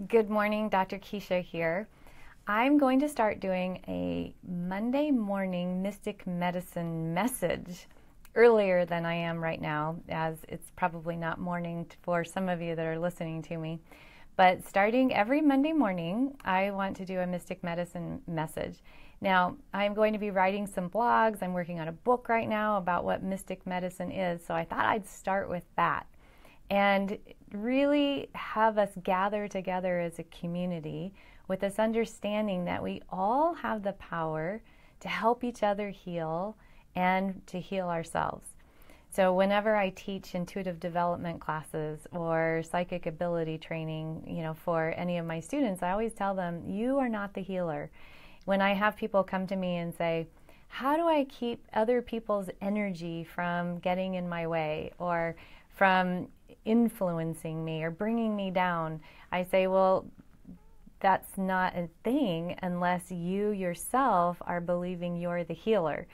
Good morning, Dr. Keesha here. I'm going to start doing a Monday morning mystic medicine message earlier than I am right now, as it's probably not morning for some of you that are listening to me. But starting every Monday morning, I want to do a mystic medicine message. Now, I'm going to be writing some blogs. I'm working on a book right now about what mystic medicine is, so I thought I'd start with that and really have us gather together as a community with this understanding that we all have the power to help each other heal and to heal ourselves. So whenever I teach intuitive development classes or psychic ability training, for any of my students, I always tell them, you are not the healer. When I have people come to me and say, how do I keep other people's energy from getting in my way or from influencing me or bringing me down? I say, well, that's not a thing unless you yourself are believing you're the healer.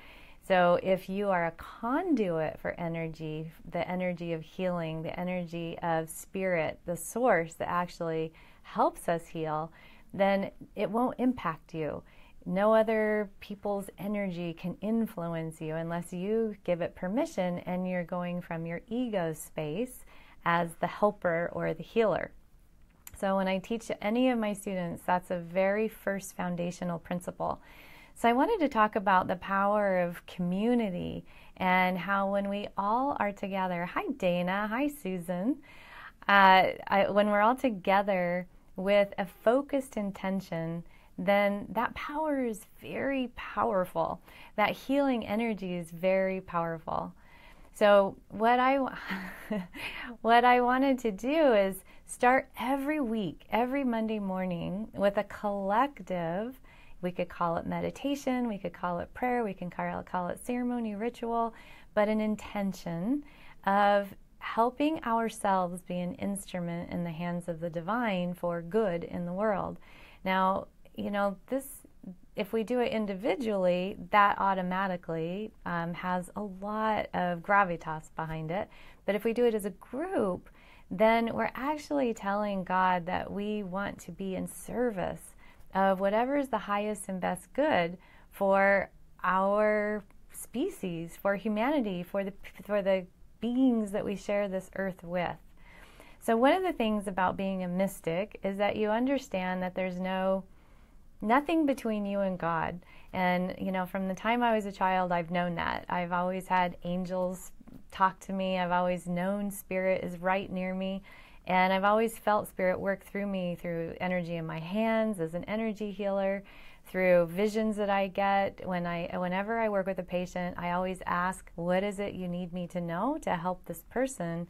So if you are a conduit for energy, the energy of healing, the energy of spirit, the source that actually helps us heal, then it won't impact you. No other people's energy can influence you unless you give it permission and you're going from your ego space as the helper or the healer. So when I teach any of my students, that's a very first foundational principle. So I wanted to talk about the power of community and how when we all are together, hi Dana, hi Susan, when we're all together with a focused intention, then that power is very powerful. That healing energy is very powerful. So what I wanted to do is start every week, every Monday morning with a collective. We could call it meditation, we could call it prayer, we can call it ceremony, ritual, but an intention of helping ourselves be an instrument in the hands of the divine for good in the world. Now, if we do it individually, that automatically has a lot of gravitas behind it. But if we do it as a group, then we're actually telling God that we want to be in service of whatever is the highest and best good for our species, for humanity, for the beings that we share this earth with. So one of the things about being a mystic is that you understand that there's nothing between you and God. And, from the time I was a child, I've known that. I've always had angels talk to me. I've always known spirit is right near me. And I've always felt spirit work through me, through energy in my hands as an energy healer, through visions that I get. Whenever I work with a patient, I always ask, what is it you need me to know to help this person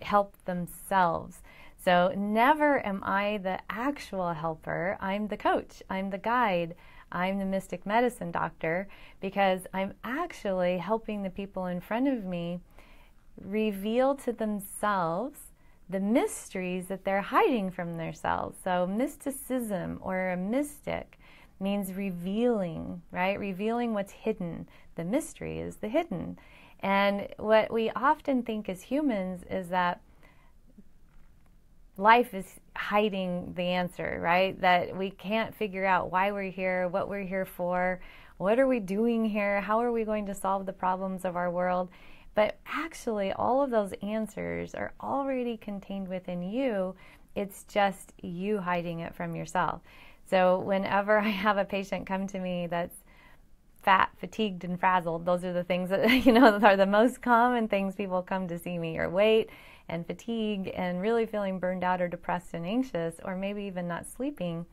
help themselves? So never am I the actual helper. I'm the coach. I'm the guide. I'm the mystic medicine doctor, because I'm actually helping the people in front of me reveal to themselves the mysteries that they're hiding from themselves. So mysticism or a mystic means revealing, right? Revealing what's hidden. The mystery is the hidden. And what we often think as humans is that life is hiding the answer, right? That we can't figure out why we're here, what we're here for, what are we doing here, how are we going to solve the problems of our world. But actually, all of those answers are already contained within you. It's just you hiding it from yourself. So whenever I have a patient come to me that's fat, fatigued, and frazzled, those are the things that, are the most common things people come to see me, or weight and fatigue and really feeling burned out or depressed and anxious, or maybe even not sleeping,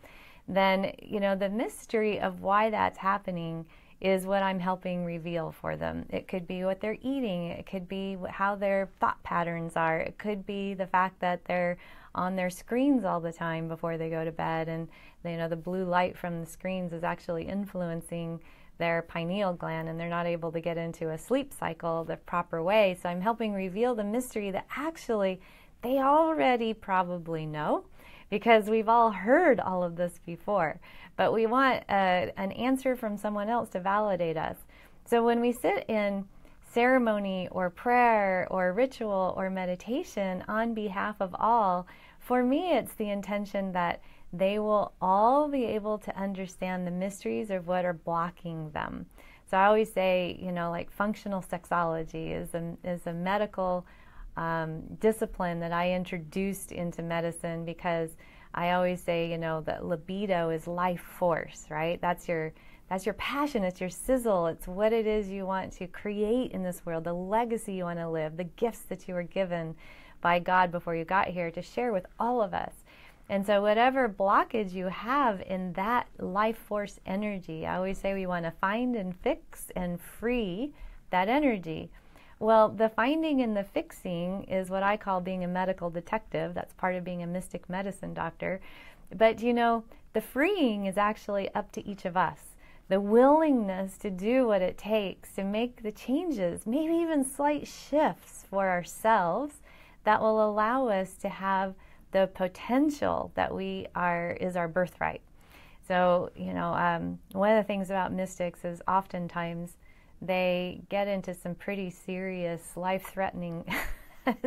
then, the mystery of why that's happening is what I'm helping reveal for them. It could be what they're eating. It could be how their thought patterns are. It could be the fact that they're on their screens all the time before they go to bed, and the blue light from the screens is actually influencing their pineal gland, and they're not able to get into a sleep cycle the proper way. So I'm helping reveal the mystery that actually they already probably know, because we've all heard all of this before. But we want an answer from someone else to validate us. So when we sit in ceremony or prayer or ritual or meditation on behalf of all for me, it's the intention that they will all be able to understand the mysteries of what are blocking them. So I always say, like functional sexology is a medical discipline that I introduced into medicine, because I always say, that libido is life force, right? That's your passion, it's your sizzle, it's what it is you want to create in this world, the legacy you want to live, the gifts that you were given by God before you got here to share with all of us. And so whatever blockage you have in that life force energy, I always say we want to find and fix and free that energy. Well, the finding and the fixing is what I call being a medical detective. That's part of being a mystic medicine doctor. But the freeing is actually up to each of us. The willingness to do what it takes to make the changes, maybe even slight shifts for ourselves that will allow us to have the potential that is our birthright. So, one of the things about mystics is oftentimes they get into some pretty serious, life-threatening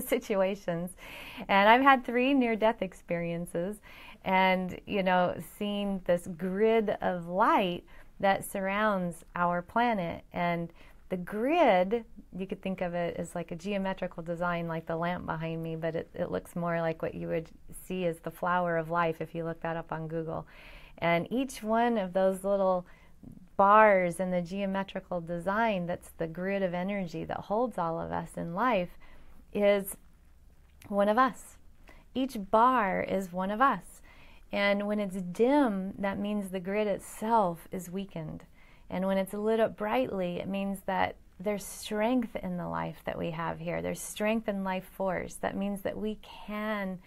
situations. And I've had 3 near-death experiences, and, seeing this grid of light that surrounds our planet. And the grid, you could think of it as like a geometrical design, like the lamp behind me, but it looks more like what you would see as the flower of life if you look that up on Google. And each one of those little bars in the geometrical design, that's the grid of energy that holds all of us in life, is one of us. Each bar is one of us. And when it's dim, that means the grid itself is weakened. And when it's lit up brightly, it means that there's strength in the life that we have here. There's strength in life force. That means that we can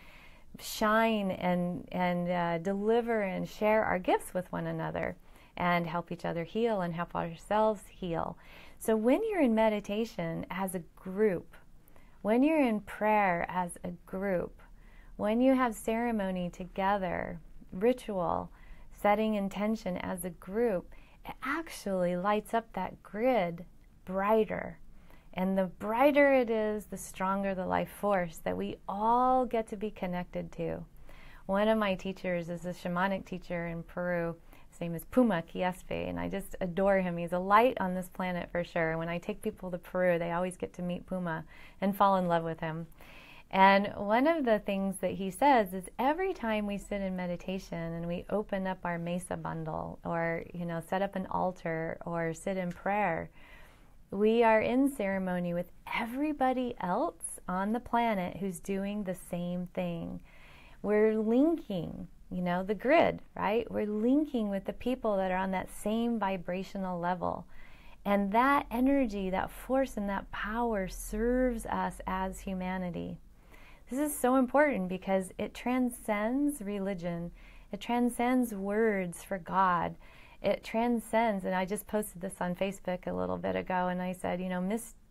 shine and deliver and share our gifts with one another and help each other heal and help ourselves heal. So when you're in meditation as a group, when you're in prayer as a group, when you have ceremony together, ritual, setting intention as a group, it actually lights up that grid brighter. And the brighter it is, the stronger the life force that we all get to be connected to. One of my teachers is a shamanic teacher in Peru. His name is Puma Kiespe, and I just adore him. He's a light on this planet for sure. When I take people to Peru, they always get to meet Puma and fall in love with him. And one of the things that he says is every time we sit in meditation and we open up our mesa bundle, or set up an altar or sit in prayer, we are in ceremony with everybody else on the planet who's doing the same thing. We're linking, the grid, right? We're linking with the people that are on that same vibrational level. And that energy, that force, and that power serves us as humanity. This is so important because it transcends religion. It transcends words for God. It transcends, and I just posted this on Facebook a little bit ago, and I said,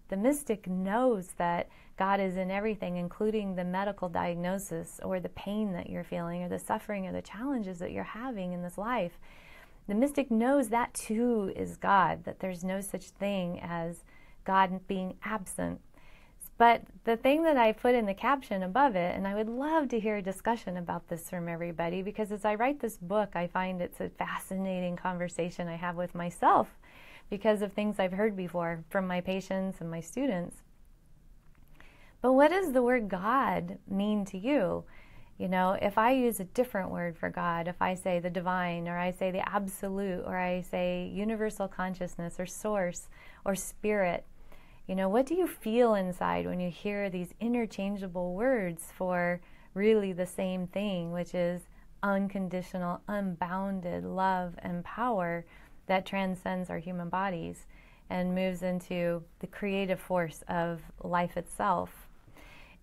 the mystic knows that God is in everything, including the medical diagnosis or the pain that you're feeling or the suffering or the challenges that you're having in this life. The mystic knows that too is God, that there's no such thing as God being absent. But the thing that I put in the caption above it, and I would love to hear a discussion about this from everybody, because as I write this book, I find it's a fascinating conversation I have with myself because of things I've heard before from my patients and my students. But what does the word God mean to you? If I use a different word for God, if I say the divine, or I say the absolute, or I say universal consciousness, or source, or spirit, what do you feel inside when you hear these interchangeable words for really the same thing, which is unconditional, unbounded love and power that transcends our human bodies and moves into the creative force of life itself?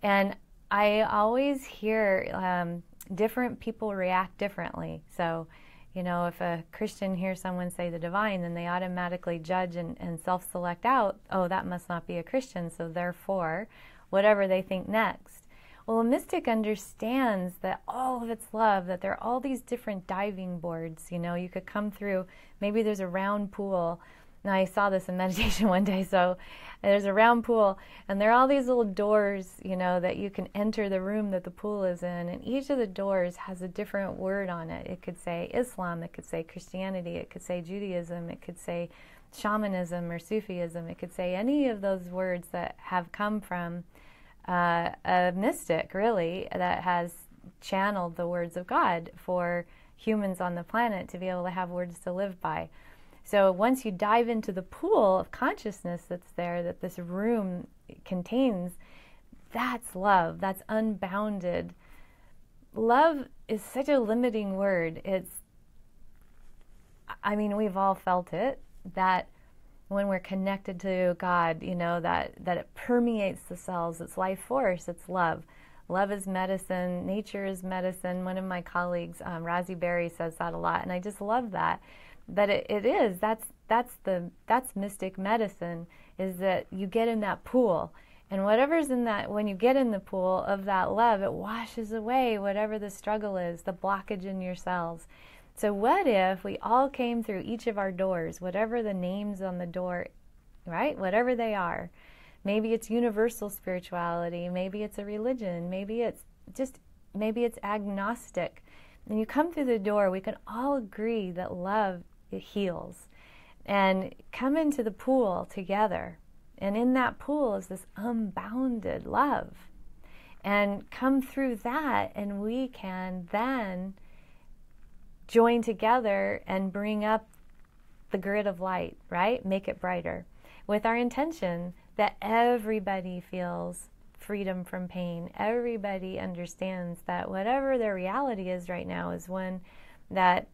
And I always hear different people react differently. So, if a Christian hears someone say the divine, then they automatically judge and self-select out, oh, that must not be a Christian, so therefore, whatever they think next. Well, a mystic understands that all of its love, that there are all these different diving boards. You could come through, maybe there's a round pool, Now, I saw this in meditation one day, so there's a round pool, and there are all these little doors, that you can enter the room that the pool is in, and each of the doors has a different word on it. It could say Islam, it could say Christianity, it could say Judaism, it could say shamanism or Sufism, it could say any of those words that have come from a mystic, really, that has channeled the words of God for humans on the planet to be able to have words to live by. So once you dive into the pool of consciousness that's there, that this room contains, that's love. That's unbounded. Love is such a limiting word. We've all felt it, that when we're connected to God, that it permeates the cells. It's life force. It's love. Love is medicine. Nature is medicine. One of my colleagues, Razi Berry, says that a lot, and I just love that. But it is, that's mystic medicine, is that you get in that pool, and whatever's in that, when you get in the pool of that love, it washes away whatever the struggle is, the blockage in your cells. So what if we all came through each of our doors, whatever the names on the door, right? Whatever they are. Maybe it's universal spirituality, maybe it's a religion, maybe it's agnostic. And you come through the door, we can all agree that love, it heals. And come into the pool together. And in that pool is this unbounded love. And come through that, and we can then join together and bring up the grid of light, right? Make it brighter. With our intention that everybody feels freedom from pain. Everybody understands that whatever their reality is right now is one that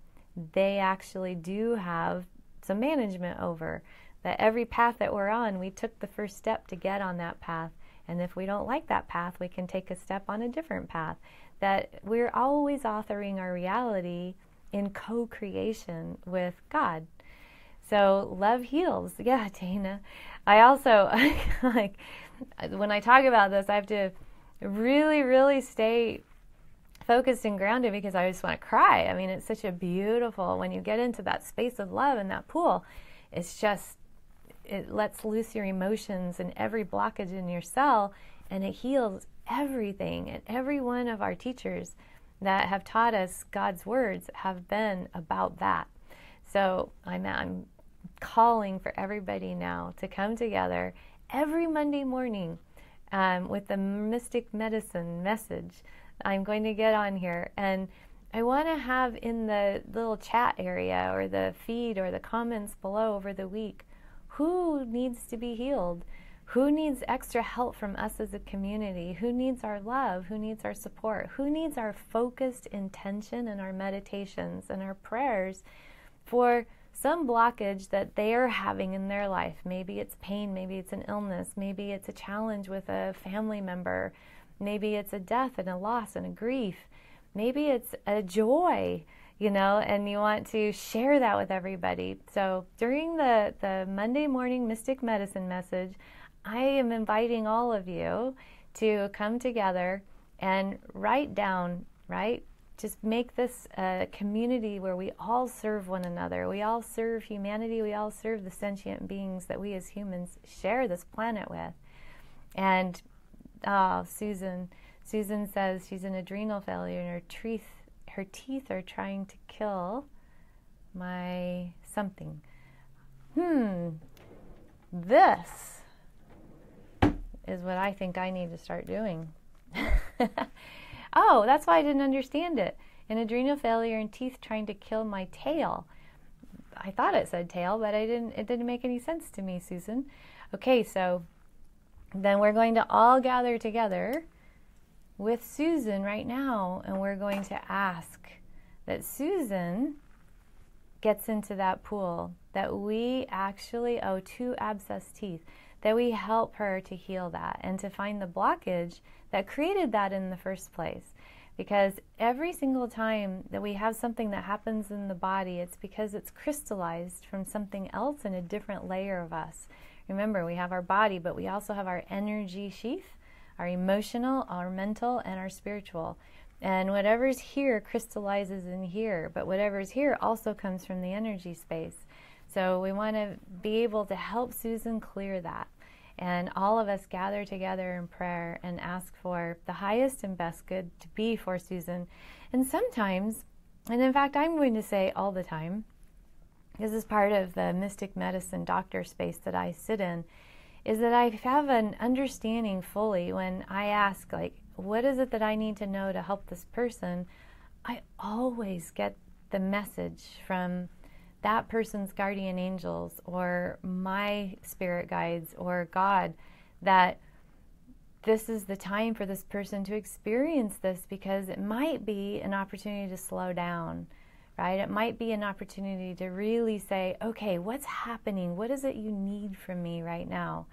they actually do have some management over. That every path that we're on, we took the first step to get on that path. And if we don't like that path, we can take a step on a different path. That we're always authoring our reality in co-creation with God. So love heals. Yeah, Dana. I also, when I talk about this, I have to really, really stay focused and grounded because I just want to cry. It's such a beautiful, when you get into that space of love in that pool, it lets loose your emotions and every blockage in your cell, and it heals everything. And every one of our teachers that have taught us God's words have been about that. So I'm calling for everybody now to come together every Monday morning with the Mystic Medicine message. I'm going to get on here, and I want to have in the little chat area or the feed or the comments below over the week, who needs to be healed? Who needs extra help from us as a community? Who needs our love? Who needs our support? Who needs our focused intention and our meditations and our prayers for some blockage that they are having in their life? Maybe it's pain, maybe it's an illness, maybe it's a challenge with a family member, maybe it's a death and a loss and a grief, maybe it's a joy, and you want to share that with everybody. So during the Monday morning Mystic Medicine message, I am inviting all of you to come together and write down, right? Just make this a community where we all serve one another. We all serve humanity. We all serve the sentient beings that we as humans share this planet with. And Susan says she's an adrenal failure and her teeth are trying to kill my something. This is what I think I need to start doing. Oh, that's why I didn't understand it. An adrenal failure and teeth trying to kill my tail. I thought it said tail, but it didn't make any sense to me, Susan. Okay, so then we're going to all gather together with Susan right now, and we're going to ask that Susan gets into that pool, that we actually owe 2 abscessed teeth, that we help her to heal that and to find the blockage that created that in the first place. Because every single time that we have something that happens in the body, it's because it's crystallized from something else in a different layer of us. Remember, we have our body, but we also have our energy sheath, our emotional, our mental, and our spiritual. And whatever's here crystallizes in here, but whatever's here also comes from the energy space. so we want to be able to help Susan clear that. And all of us gather together in prayer and ask for the highest and best good to be for Susan. And sometimes, and in fact I'm going to say all the time, this is part of the mystic medicine doctor space that I sit in, is that I have an understanding fully when I ask, like, what is it that I need to know to help this person? I always get the message from that person's guardian angels or my spirit guides or God that this is the time for this person to experience this, because it might be an opportunity to slow down, right? It might be an opportunity to really say, okay, what's happening? What is it you need from me right now?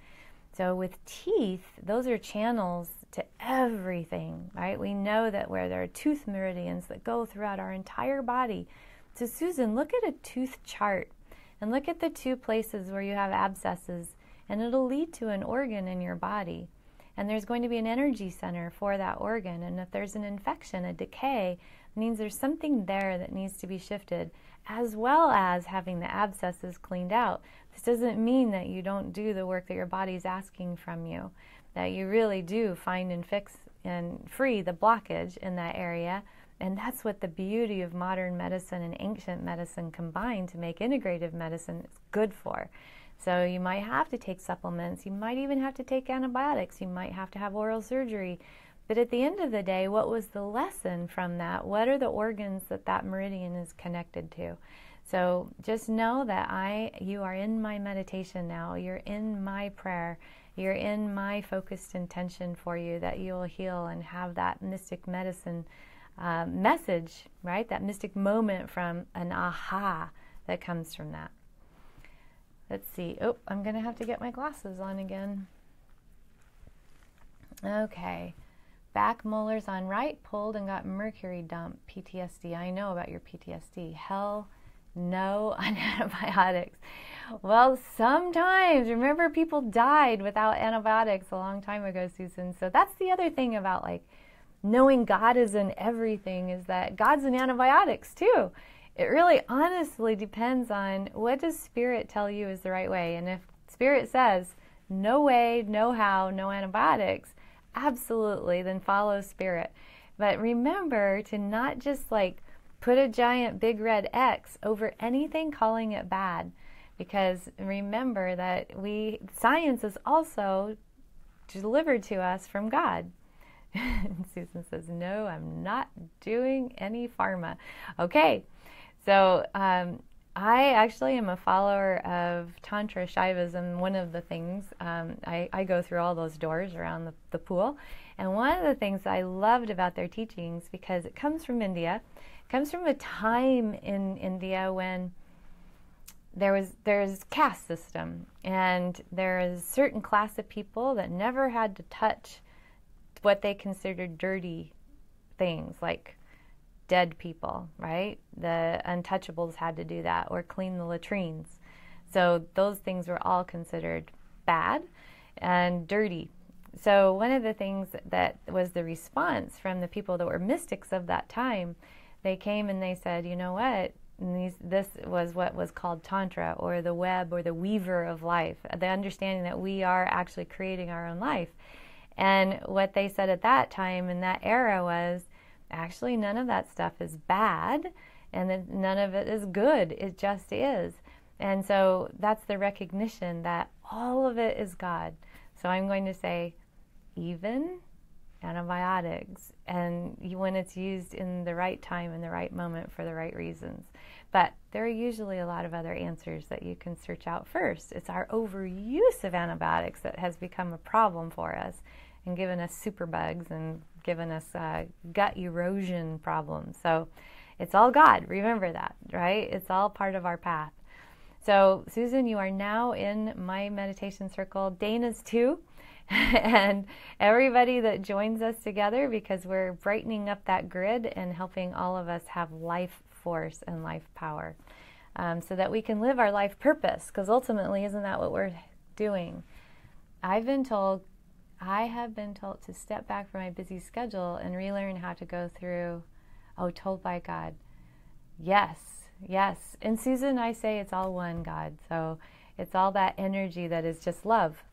So with teeth, those are channels to everything, right? We know that where there are tooth meridians that go throughout our entire body. So Susan, look at a tooth chart and look at the two places where you have abscesses, and it'll lead to an organ in your body. And there's going to be an energy center for that organ. And if there's an infection, a decay, it means there's something there that needs to be shifted, as well as having the abscesses cleaned out. This doesn't mean that you don't do the work that your body's asking from you, that you really do find and fix and free the blockage in that area. And that's what the beauty of modern medicine and ancient medicine combined to make integrative medicine is good for. So you might have to take supplements, you might even have to take antibiotics, you might have to have oral surgery. But at the end of the day, what was the lesson from that? What are the organs that that meridian is connected to? So just know that you are in my meditation now, you're in my prayer, you're in my focused intention for you, that you will heal and have that mystic medicine message, right? That mystic moment from an aha that comes from that. Let's see. Oh, I'm going to have to get my glasses on again. Okay. Back molars on right, pulled and got mercury dump. PTSD. I know about your PTSD. Hell no on antibiotics. Well, sometimes. Remember, people died without antibiotics a long time ago, Susan. So that's the other thing about, like, knowing God is in everything, is that God's in antibiotics too. It really honestly depends on what does Spirit tell you is the right way. And if Spirit says, no way, no how, no antibiotics, absolutely, then follow Spirit. But remember to not just like put a giant big red X over anything calling it bad. Because remember that science is also delivered to us from God. Susan says, no, I'm not doing any pharma. Okay, so I actually am a follower of Tantra Shaivism. One of the things, I go through all those doors around the pool, and one of the things I loved about their teachings, because it comes from India, it comes from a time in India when there's caste system, and there is a certain class of people that never had to touch what they considered dirty things, like dead people, right? The untouchables had to do that, or clean the latrines. So those things were all considered bad and dirty. So one of the things that was the response from the people that were mystics of that time, they came and they said, you know what? This was what was called Tantra, or the web, or the weaver of life, the understanding that we are actually creating our own life. And what they said at that time in that era was, actually none of that stuff is bad, and that none of it is good. It just is. And so that's the recognition that all of it is God. So I'm going to say, even antibiotics, and when it's used in the right time and the right moment for the right reasons. But there are usually a lot of other answers that you can search out first. It's our overuse of antibiotics that has become a problem for us and given us superbugs and given us gut erosion problems. So it's all God. Remember that, right? It's all part of our path. So Susan, you are now in my meditation circle. Dana's too. And everybody that joins us together, because we're brightening up that grid and helping all of us have life force and life power, so that we can live our life purpose, because ultimately, isn't that what we're doing? I have been told to step back from my busy schedule and relearn how to go through, told by God. Yes, yes. And Susan, I say it's all one, God. So it's all that energy that is just love,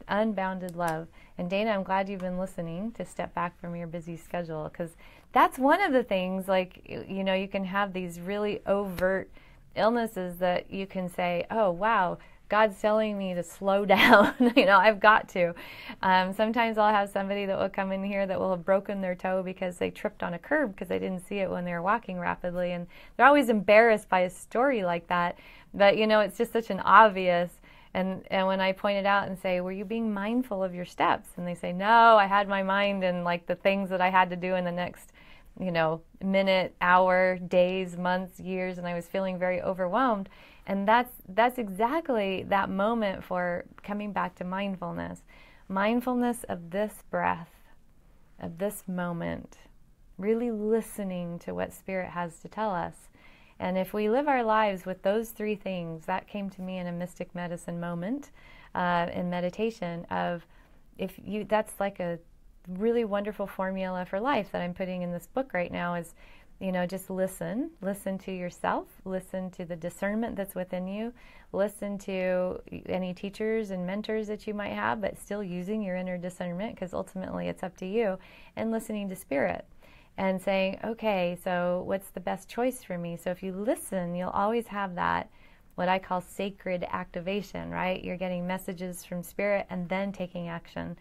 unbounded love. And Dana, I'm glad you've been listening to step back from your busy schedule, because that's one of the things, like, you know, you can have these really overt illnesses that you can say, oh, wow, God's telling me to slow down. You know, I've got to. Sometimes I'll have somebody that will come in here that will have broken their toe because they tripped on a curb because they didn't see it when they were walking rapidly. And they're always embarrassed by a story like that. But, you know, it's just such an obvious. And when I point it out and say, were you being mindful of your steps? And they say, no, I had my mind in like the things that I had to do in the next, you know, minute, hour, days, months, years, and I was feeling very overwhelmed. And that's exactly that moment for coming back to mindfulness. Mindfulness of this breath, of this moment, really listening to what Spirit has to tell us. And if we live our lives with those three things, that came to me in a mystic medicine moment in meditation of, that's like a really wonderful formula for life that I'm putting in this book right now is, you know, just listen to yourself, listen to the discernment that's within you, listen to any teachers and mentors that you might have, but still using your inner discernment, because ultimately it's up to you, and listening to Spirit and saying, okay, so what's the best choice for me? So if you listen, you'll always have that, what I call sacred activation, right? You're getting messages from Spirit and then taking action.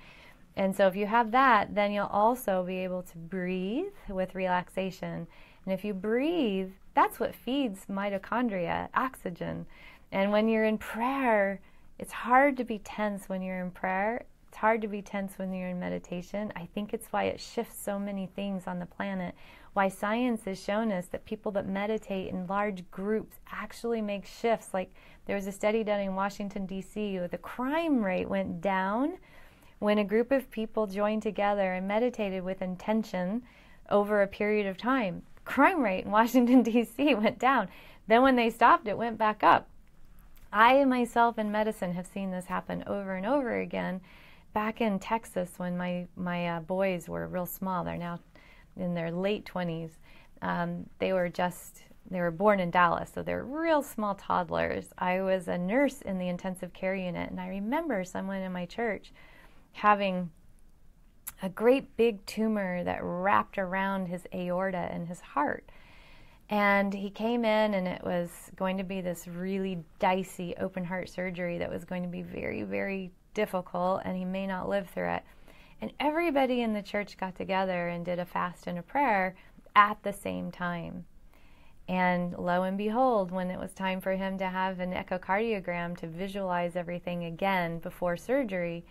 And so if you have that, then you'll also be able to breathe with relaxation. And if you breathe, that's what feeds mitochondria, oxygen. And when you're in prayer, it's hard to be tense when you're in prayer. It's hard to be tense when you're in meditation. I think it's why it shifts so many things on the planet. Why science has shown us that people that meditate in large groups actually make shifts. Like there was a study done in Washington, D.C., where the crime rate went down when a group of people joined together and meditated with intention over a period of time. Crime rate in Washington, D.C. went down. Then when they stopped, it went back up. I myself in medicine have seen this happen over and over again. Back in Texas, when my boys were real small, they're now in their late 20s. They were born in Dallas, so they're real small toddlers. I was a nurse in the intensive care unit, and I remember someone in my church having a great big tumor that wrapped around his aorta and his heart. And he came in, and it was going to be this really dicey open heart surgery that was going to be very, very difficult, and he may not live through it. And everybody in the church got together and did a fast and a prayer at the same time. And lo and behold, when it was time for him to have an echocardiogram to visualize everything again before surgery,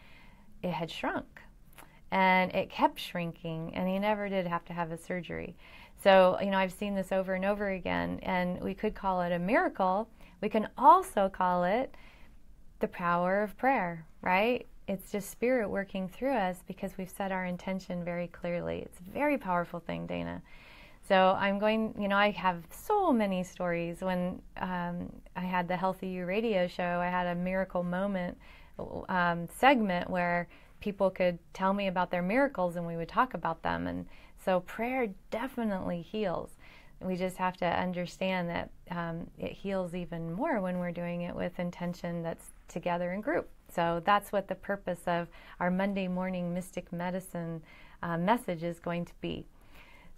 it had shrunk. And it kept shrinking, and he never did have to have a surgery. So, you know, I've seen this over and over again, and we could call it a miracle. We can also call it the power of prayer, right? It's just Spirit working through us because we've set our intention very clearly. It's a very powerful thing, Dana. So I'm going, you know, I have so many stories. When I had the Healthy You radio show, I had a miracle moment segment where people could tell me about their miracles and we would talk about them. And so prayer definitely heals. We just have to understand that it heals even more when we're doing it with intention that's together in group. So that's what the purpose of our Monday morning Mystic Medicine message is going to be.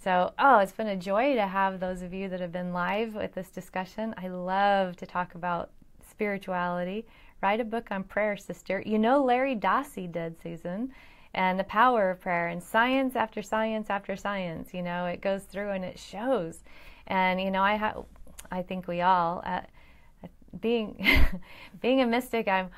So, it's been a joy to have those of you that have been live with this discussion. I love to talk about spirituality. Write a book on prayer, sister. You know Larry Dossey did, Susan, and the power of prayer, and science after science after science. You know, it goes through and it shows. And, you know, I think we all, being a mystic, I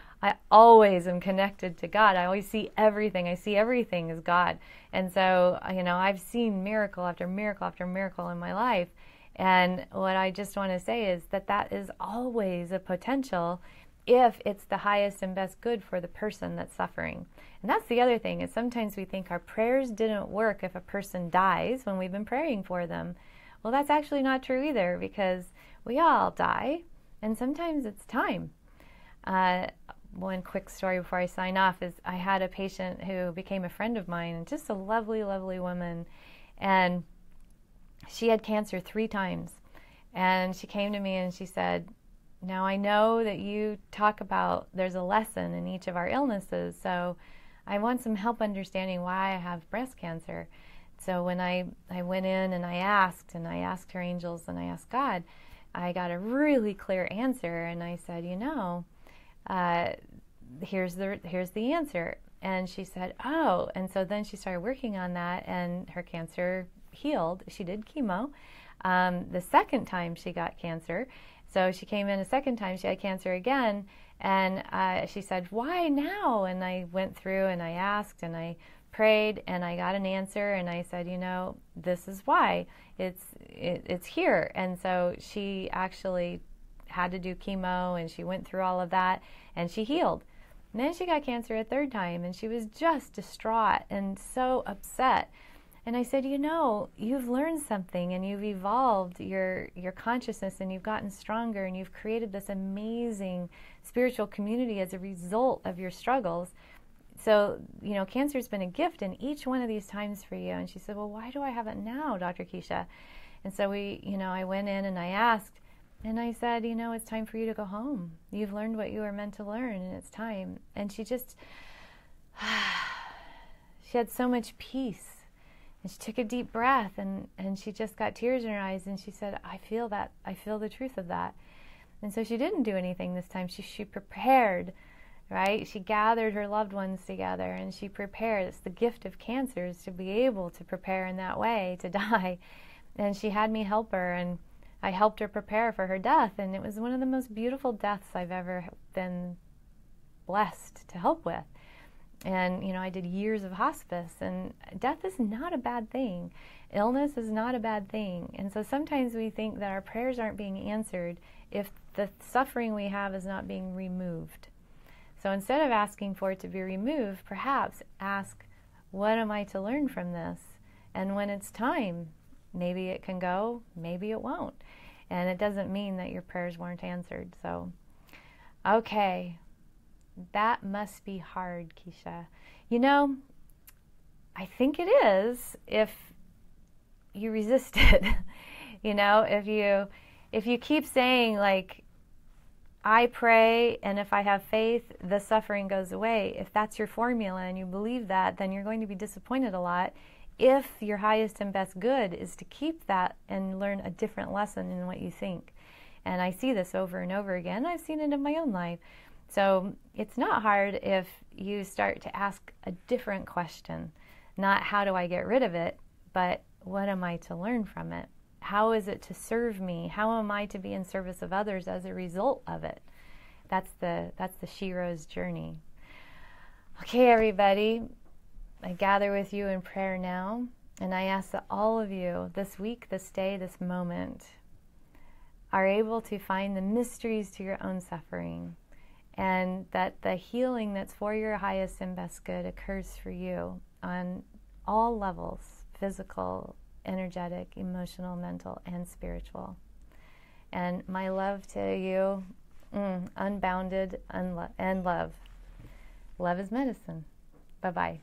always am connected to God. I always see everything. I see everything as God. And so, you know, I've seen miracle after miracle after miracle in my life. And what I just want to say is that is always a potential if it's the highest and best good for the person that's suffering. And that's the other thing, is sometimes we think our prayers didn't work if a person dies when we've been praying for them. Well, that's actually not true either, because we all die, and sometimes it's time. One quick story before I sign off is I had a patient who became a friend of mine, and just a lovely, lovely woman, and she had cancer 3 times. And she came to me and she said, now I know that you talk about there's a lesson in each of our illnesses, so I want some help understanding why I have breast cancer. So when I went in and I asked her angels and I asked God, I got a really clear answer, and I said, here's the answer. And she said, oh. And so then she started working on that, and her cancer healed. She did chemo. The second time she got cancer, so she came in a second time, she had cancer again, and she said, why now? And I went through and I asked and I prayed and I got an answer, and I said, this is why. It's here. And so she actually had to do chemo, and she went through all of that, and she healed. And then she got cancer a third time, and she was just distraught and so upset. And I said, you've learned something, and you've evolved your consciousness, and you've gotten stronger, and you've created this amazing spiritual community as a result of your struggles. So, cancer's been a gift in each one of these times for you. And she said, well, why do I have it now, Dr. Keesha? And so I went in and I asked, and I said, it's time for you to go home. You've learned what you were meant to learn, and it's time. And she just, she had so much peace. And she took a deep breath, and she just got tears in her eyes, and she said, I feel that. I feel the truth of that. And so she didn't do anything this time. She prepared, right? She gathered her loved ones together, and she prepared. It's the gift of cancer, is to be able to prepare in that way to die. And she had me help her, and I helped her prepare for her death. And it was one of the most beautiful deaths I've ever been blessed to help with. And, I did years of hospice, and death is not a bad thing. Illness is not a bad thing. And so sometimes we think that our prayers aren't being answered if the suffering we have is not being removed. So instead of asking for it to be removed, perhaps ask, what am I to learn from this? And when it's time, maybe it can go, maybe it won't. And it doesn't mean that your prayers weren't answered. So, okay. That must be hard, Keesha. I think it is if you resist it. If you keep saying, like, I pray, and if I have faith, the suffering goes away. If that's your formula and you believe that, then you're going to be disappointed a lot if your highest and best good is to keep that and learn a different lesson in what you think. And I see this over and over again. I've seen it in my own life. So it's not hard if you start to ask a different question. Not how do I get rid of it, but what am I to learn from it? How is it to serve me? How am I to be in service of others as a result of it? That's the Shero's journey. Okay, everybody, I gather with you in prayer now, and I ask that all of you this week, this day, this moment are able to find the mysteries to your own suffering, and that the healing that's for your highest and best good occurs for you on all levels, physical, energetic, emotional, mental, and spiritual. And my love to you, unbounded and love. Love is medicine. Bye-bye.